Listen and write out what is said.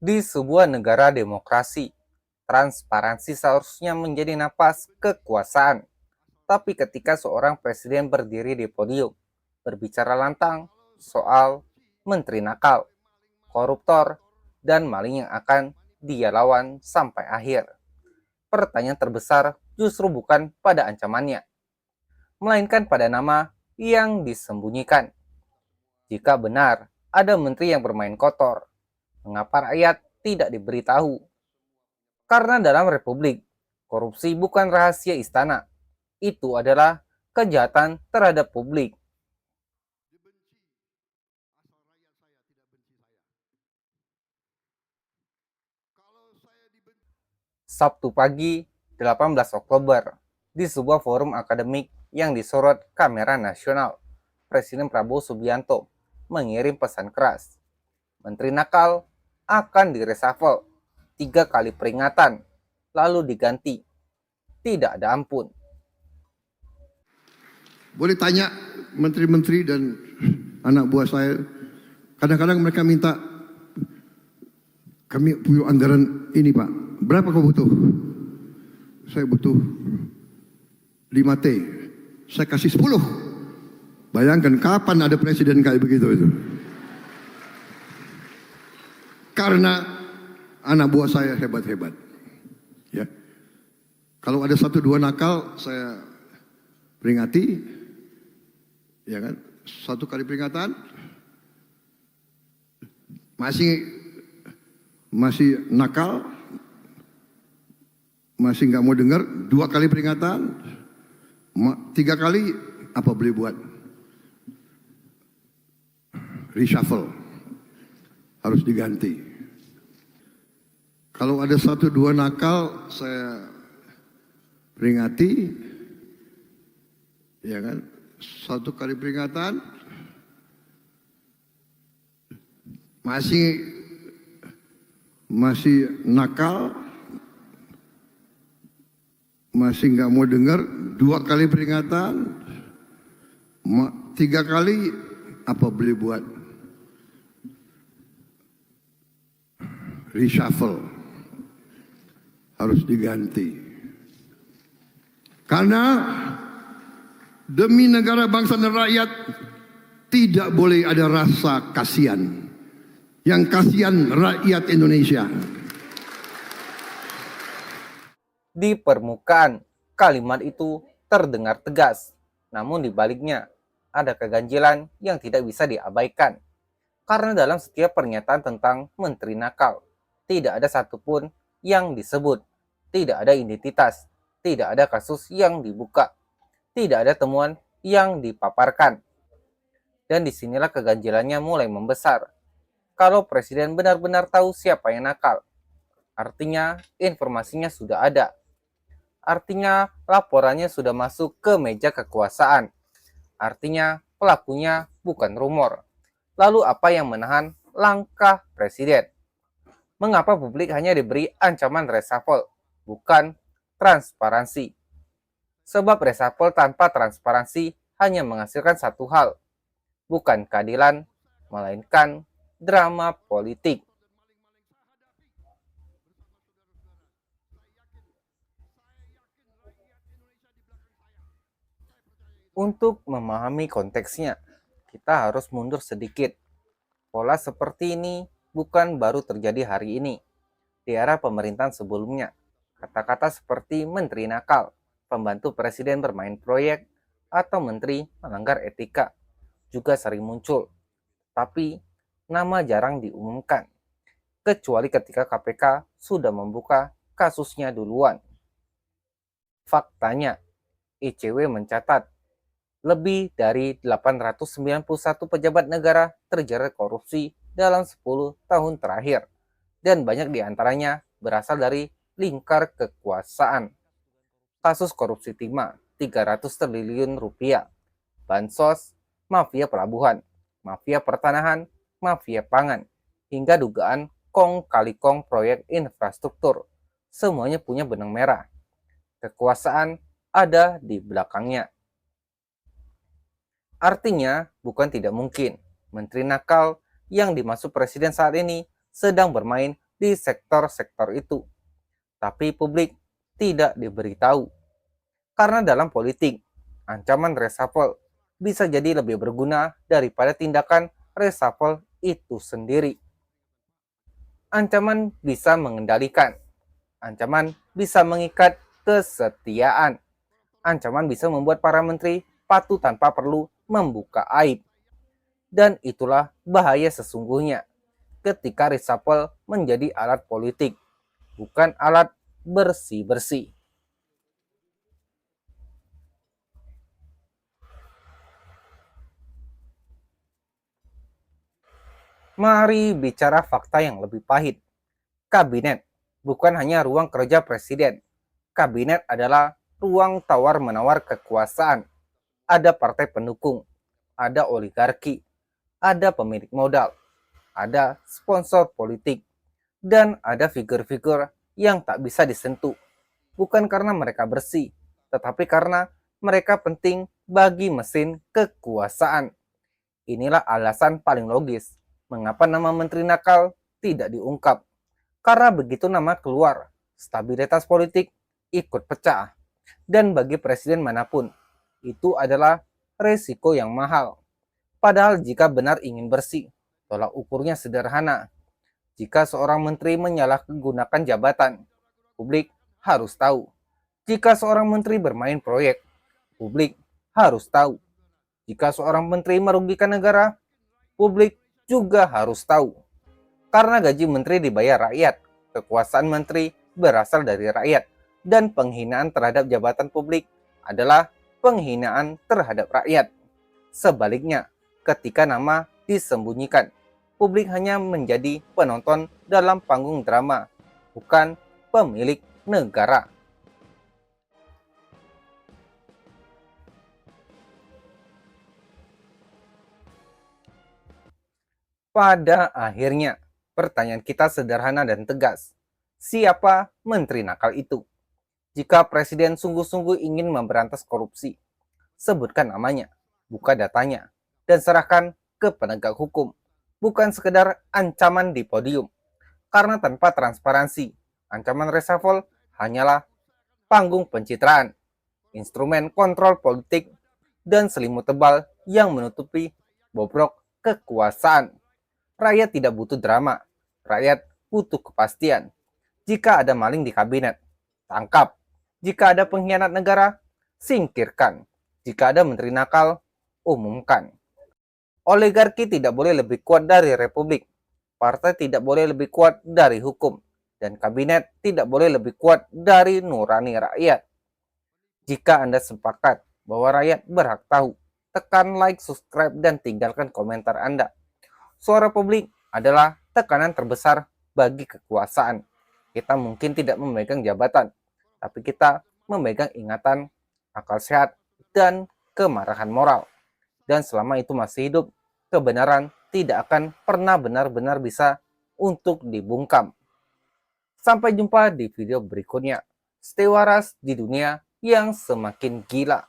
Di sebuah negara demokrasi, transparansi seharusnya menjadi napas kekuasaan. Tapi ketika seorang presiden berdiri di podium, berbicara lantang soal menteri nakal, koruptor, dan maling yang akan dia lawan sampai akhir, pertanyaan terbesar justru bukan pada ancamannya, melainkan pada nama yang disembunyikan. Jika benar ada menteri yang bermain kotor, mengapa rakyat tidak diberitahu? Karena dalam republik, korupsi bukan rahasia istana. Itu adalah kejahatan terhadap publik. Sabtu pagi, 18 Oktober, di sebuah forum akademik yang disorot kamera nasional, Presiden Prabowo Subianto mengirim pesan keras. Menteri nakal akan diresafel 3 kali peringatan, lalu diganti. Tidak ada ampun. Boleh tanya menteri-menteri dan anak buah saya, kadang-kadang mereka minta, kami punya anggaran ini Pak, berapa kau butuh? Saya butuh 5T, saya kasih 10. Bayangkan kapan ada presiden kayak begitu itu. Karena anak buah saya hebat-hebat. Ya. Kalau ada 1-2 nakal, saya peringati, ya kan? 1 kali peringatan, masih nakal, masih nggak mau dengar, 2 kali peringatan, 3 kali apa boleh buat? Reshuffle, harus diganti. Kalau ada 1-2 nakal, saya peringati, ya kan? 1 kali peringatan, masih nakal, masih nggak mau dengar, 2 kali peringatan, 3 kali apa boleh buat? Reshuffle, harus diganti. Karena demi negara, bangsa dan rakyat tidak boleh ada rasa kasihan. Yang kasihan rakyat Indonesia. Di permukaan, kalimat itu terdengar tegas, namun di baliknya ada keganjilan yang tidak bisa diabaikan. Karena dalam setiap pernyataan tentang menteri nakal, tidak ada satupun yang disebut, tidak ada identitas, tidak ada kasus yang dibuka, tidak ada temuan yang dipaparkan. Dan disinilah keganjilannya mulai membesar. Kalau presiden benar-benar tahu siapa yang nakal, artinya informasinya sudah ada. Artinya laporannya sudah masuk ke meja kekuasaan. Artinya pelakunya bukan rumor. Lalu apa yang menahan langkah presiden? Mengapa publik hanya diberi ancaman reshuffle, bukan transparansi? Sebab reshuffle tanpa transparansi hanya menghasilkan satu hal, bukan keadilan, melainkan drama politik. Untuk memahami konteksnya, kita harus mundur sedikit. Pola seperti ini bukan baru terjadi hari ini. Di era pemerintahan sebelumnya, kata-kata seperti menteri nakal, pembantu presiden bermain proyek, atau menteri melanggar etika juga sering muncul. Tapi nama jarang diumumkan, kecuali ketika KPK sudah membuka kasusnya duluan. Faktanya, ICW mencatat lebih dari 891 pejabat negara terjerat korupsi dalam 10 tahun terakhir, dan banyak diantaranya berasal dari lingkar kekuasaan. Kasus korupsi timah 300 triliun rupiah, bansos, mafia pelabuhan, mafia pertanahan, mafia pangan, hingga dugaan kong kali kong proyek infrastruktur. Semuanya punya benang merah. Kekuasaan ada di belakangnya. Artinya, bukan tidak mungkin Menteri nakal yang dimaksud presiden saat ini sedang bermain di sektor-sektor itu. Tapi publik tidak diberitahu. Karena dalam politik, ancaman reshuffle bisa jadi lebih berguna daripada tindakan reshuffle itu sendiri. Ancaman bisa mengendalikan, ancaman bisa mengikat kesetiaan, ancaman bisa membuat para menteri patuh tanpa perlu membuka aib. Dan itulah bahaya sesungguhnya ketika reshuffle menjadi alat politik, bukan alat bersih-bersih. Mari bicara fakta yang lebih pahit. Kabinet bukan hanya ruang kerja presiden. Kabinet adalah ruang tawar-menawar kekuasaan. Ada partai pendukung, ada oligarki, ada pemilik modal, ada sponsor politik, dan ada figur-figur yang tak bisa disentuh. Bukan karena mereka bersih, tetapi karena mereka penting bagi mesin kekuasaan. Inilah alasan paling logis mengapa nama menteri nakal tidak diungkap. Karena begitu nama keluar, stabilitas politik ikut pecah. Dan bagi presiden manapun, itu adalah resiko yang mahal. Padahal jika benar ingin bersih, tolak ukurnya sederhana. Jika seorang menteri menyalahgunakan jabatan, publik harus tahu. Jika seorang menteri bermain proyek, publik harus tahu. Jika seorang menteri merugikan negara, publik juga harus tahu. Karena gaji menteri dibayar rakyat, kekuasaan menteri berasal dari rakyat, dan penghinaan terhadap jabatan publik adalah penghinaan terhadap rakyat. Sebaliknya, ketika nama disembunyikan, publik hanya menjadi penonton dalam panggung drama, bukan pemilik negara. Pada akhirnya, pertanyaan kita sederhana dan tegas. Siapa menteri nakal itu? Jika presiden sungguh-sungguh ingin memberantas korupsi, sebutkan namanya, buka datanya, dan serahkan ke penegak hukum. Bukan sekedar ancaman di podium. Karena tanpa transparansi, ancaman reshuffle hanyalah panggung pencitraan, instrumen kontrol politik, dan selimut tebal yang menutupi bobrok kekuasaan. Rakyat tidak butuh drama, rakyat butuh kepastian. Jika ada maling di kabinet, tangkap. Jika ada pengkhianat negara, singkirkan. Jika ada menteri nakal, umumkan. Oligarki tidak boleh lebih kuat dari republik. Partai tidak boleh lebih kuat dari hukum. Dan kabinet tidak boleh lebih kuat dari nurani rakyat. Jika Anda sepakat bahwa rakyat berhak tahu, tekan like, subscribe, dan tinggalkan komentar Anda. Suara publik adalah tekanan terbesar bagi kekuasaan. Kita mungkin tidak memegang jabatan, tapi kita memegang ingatan, akal sehat, dan kemarahan moral. Dan selama itu masih hidup, kebenaran tidak akan pernah benar-benar bisa untuk dibungkam. Sampai jumpa di video berikutnya. Stay waras di dunia yang semakin gila.